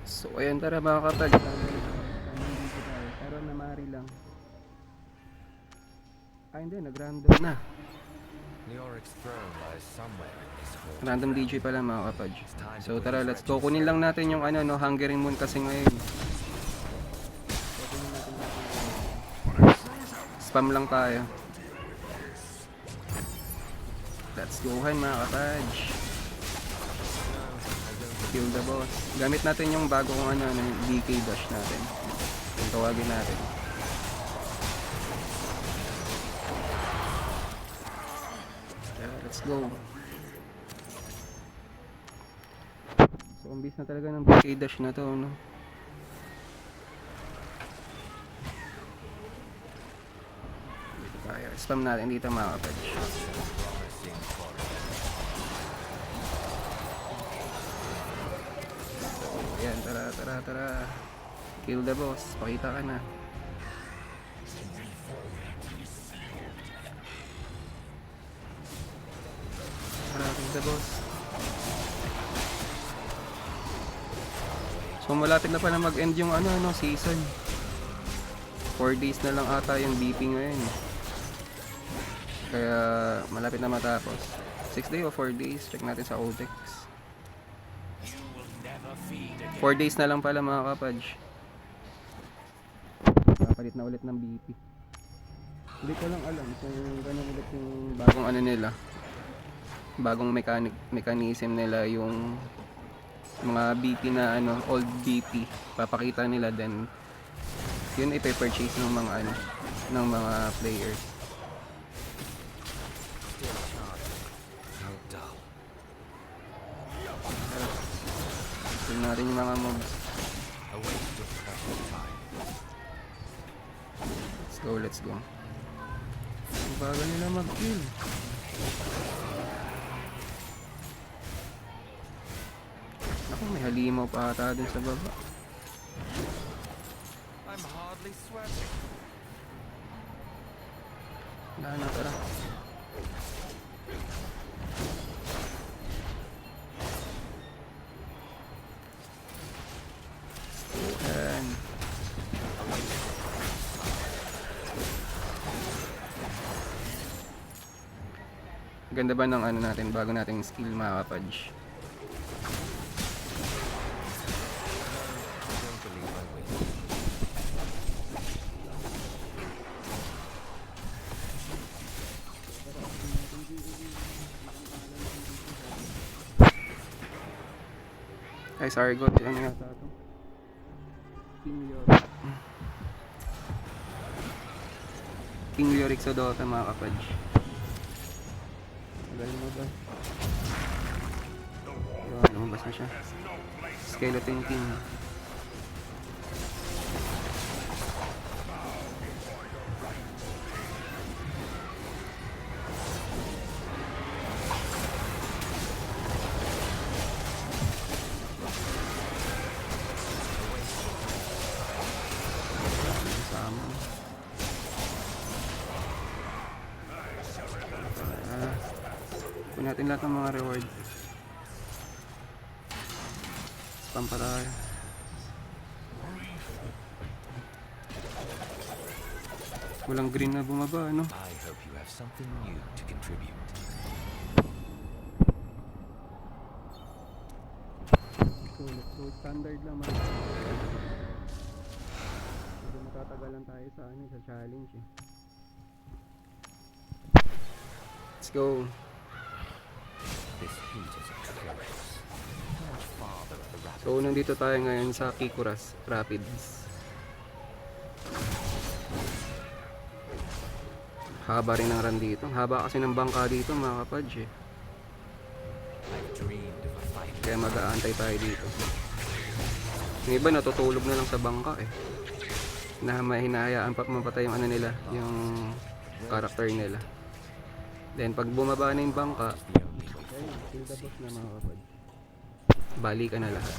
So ayan, tara mga kapag dito tayo, pero namari lang. Hindi, nag-random na. Random DJ pala mga kapag. So tara, let's go. Kunin lang natin yung ano, no, Hungering Moon kasi ngayon. Spam lang tayo. Let's go mga kapag. Kill the boss. Gamit natin yung bago kong ano, DK dash natin. Yung tawagin natin. Let's go. So, umbis na talaga ng DK dash na to, no? Dito tayo. Spam natin dito mga kapag. Ayan, tara. Kill the boss. Pakita ka na. Tara, kill the boss. So malapit na pala mag-end yung ano, season. 4 days na lang ata yung BP ngayon. Kaya malapit na matapos. 6 days o 4 days? Check natin sa Odex. 4 days na lang pala mga kapaj. Papalit na ulit ng BP. Hindi ko lang alam kung gano'n ulit yung bagong ano nila. Bagong mechanism nila, yung mga BP na ano, old BP. Papakita nila, then yun ipe-purchase ng mga ano, ng mga players. Tignan natin yung mga mobs. Let's go. Ang baga nila mag-kill. Ako, may halimaw pa ata dun sa baba. Wala na, tara. Ayan. Ganda ba ng ano natin, bago nating skill mga kapaj? Ay, sorry, God. Ano yata ito? King Lyric sa Dota mga kapaj. Magaling mo ba? Yun, lumabas na siya. Skeleton King. Kunin natin lahat ng mga reward. Spam pa tayo. Walang green na bumaba, ano? I hope you have something new to contribute. So standard lang mga. Medyo matatagalan tayo sa ano, sa challenge eh. Let's go. So nandito tayo ngayon sa Kikuras Rapids. Haba rin ang run dito. Haba kasi ng bangka dito mga kapaj eh. Kaya mag-aantay tayo dito. Yung iba natutulog na lang sa bangka eh. Na may hinahayaan pa mapatay yung ano nila, yung character nila. Then pag bumaba na yung bangka, kill the boss na mga kapag. Balikan na lahat.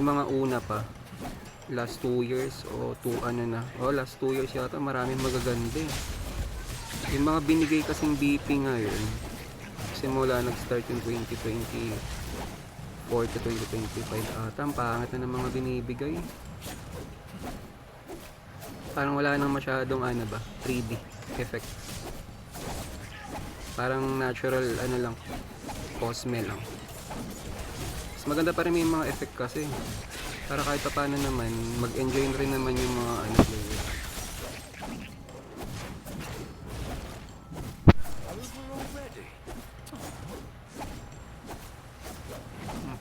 Yung mga una pa, last 2 years o 2 ano na. Last 2 years yata, maraming magaganda eh. Yung mga binigay kasing BP ngayon, simula nag-start yung 2024 to 2025 ata, ang pangit na ng mga binibigay. Parang wala nang masyadong 3D effect. Parang natural lang, cosme lang. Mas maganda pa rin yung mga effect kasi. Para kahit pa paano naman, mag-enjoy rin naman yung mga player.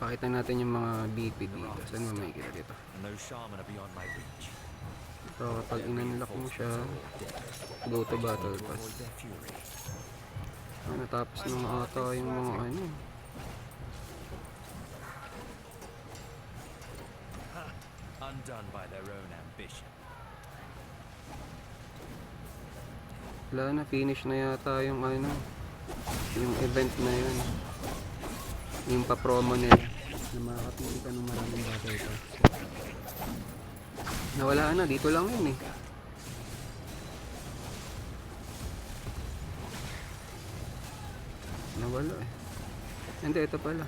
Pakita natin yung mga BP dito. Saan mo makikita dito? No shamana beyond my reach. So kapag in-unlock mo siya, go to battle pass. Avoid their fury. Natapos na nga ata yung mga Undone by their own ambition. wala na, finish na yata yung yung event na yun. Yung pa-promo nila na makakapili ka ng maraming battle pass. Nawala na, dito lang yun eh. Nawala eh. Hindi, ito pala.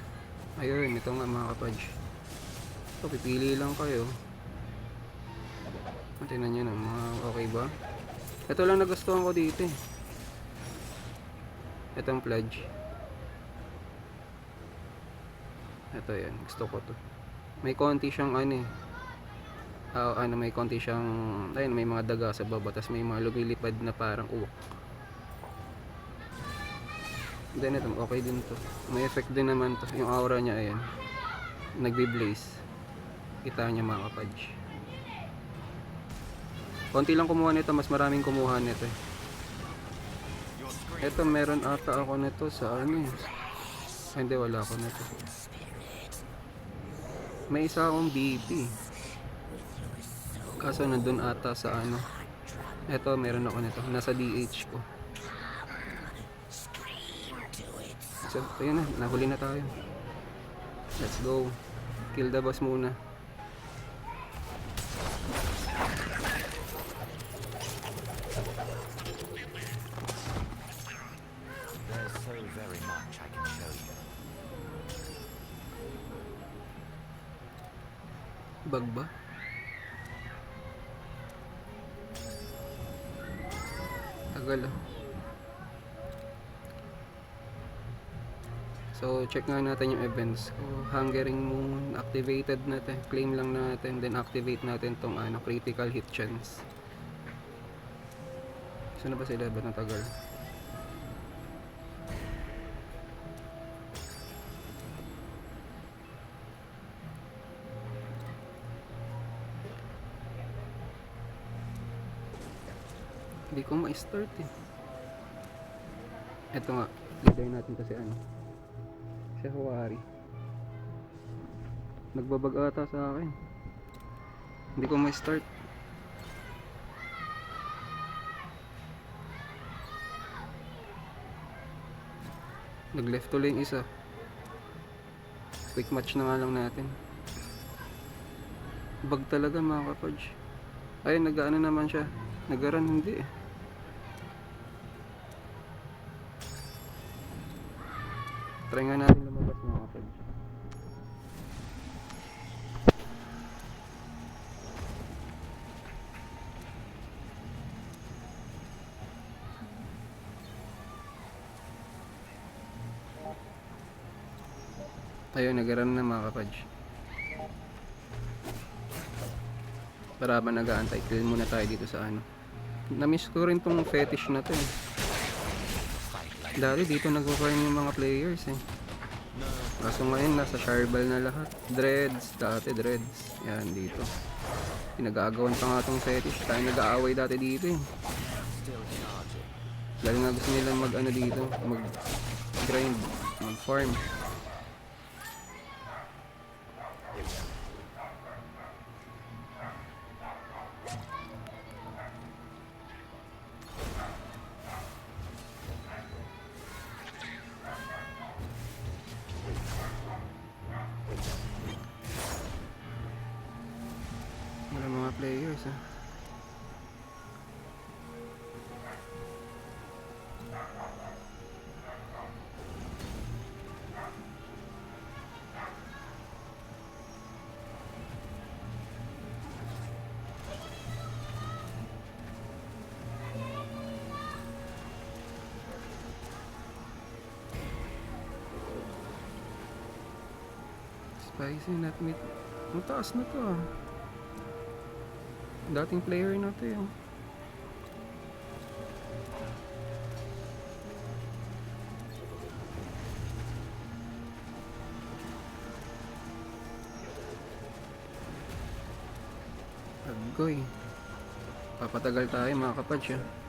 Ayun, ito nga mga kapadge. So, pipili lang kayo. Tingnan nyo na, mga okay ba? Ito lang nagustuhan ko dito eh. Itong pledge. Ito yan, gusto ko to. May konti siyang may konti siyang, ayun, may mga daga sa baba, tas may mga lumilipad na parang uwak. Then ito, okay din to. May effect din naman to. Yung aura niya, ayan, nagbi-blaze. Kita niya mga kapadge. Konti lang kumuha nito, mas maraming kumuha nito eh. Ito, meron ata ako nito sa hindi, wala ako nito. May isa akong BP. Kaso nandun ata sa Ito, meron ako nito. Nasa DH ko. So, ayun na. Nahuli na tayo. Let's go. Kill the boss muna. There's so very much I can show you. Bug ba? Tagal ah. So, check nga natin yung events. Hungering Moon, activated natin. Claim lang natin, then activate natin tong critical hit chance. Saan na ba sila? Ba't natagal? Hindi ko ma-start eh. Ito nga, lagay natin kasi si Huari. Nagbabag ata sa akin. Hindi ko ma-start. Nag-left to lane isa. Quick match na nga lang natin. Bug talaga mga kapadge. Ayun, nag-ano naman siya. Nag-run, hindi eh. Try nga natin lumabas mga kapadge. Ayun, nag-run na mga kapadge. Para ba nag-aantay, kill muna tayo dito sa Na-miss ko rin tong fetish na to eh. Dati dito nagpo-farm yung mga players eh. Kaso ngayon nasa Charbal na lahat. Dreads, dati dreads. Yan dito. Pinag-aagawan pa nga tong fetish. Tayo nag-aaway dati dito eh. Lalo nga gusto nila dito, mag-grind, mag-farm. players ah. Spicy nut meat. Mataas na to ah. Dating player na to yung. Agoy. Papatagal tayo mga kapads ah.